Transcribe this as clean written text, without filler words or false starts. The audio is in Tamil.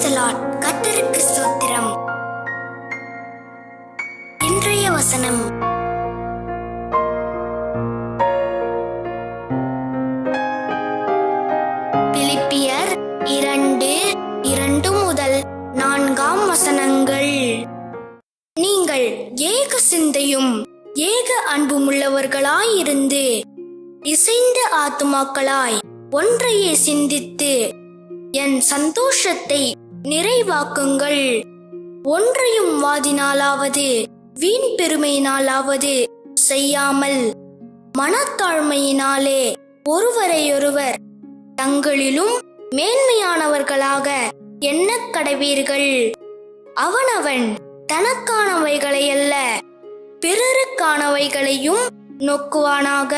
Praise the Lord. கர்த்தருக்கு ஸ்தோத்திரம். இன்றைய வசனம் பிலிப்பியர் 2:2-4 நீங்கள் ஏக சிந்தையும் ஏக அன்புமுள்ளவர்களாயிருந்து இசைந்த ஆத்துமாக்களாய் ஒன்றையே சிந்தித்து என் சந்தோஷத்தை நிறைவாக்குங்கள். ஒன்றையும் வாதினாலாவது வீண் பெருமையினாலாவது செய்யாமல் மனத்தாழ்மையினாலே ஒருவரையொருவர் தங்களிலும் மேன்மையானவர்களாக எண்ணக் கடவீர்கள். அவனவன் தனக்கானவைகளையல்ல பிறருக்கானவைகளையும் நோக்குவானாக.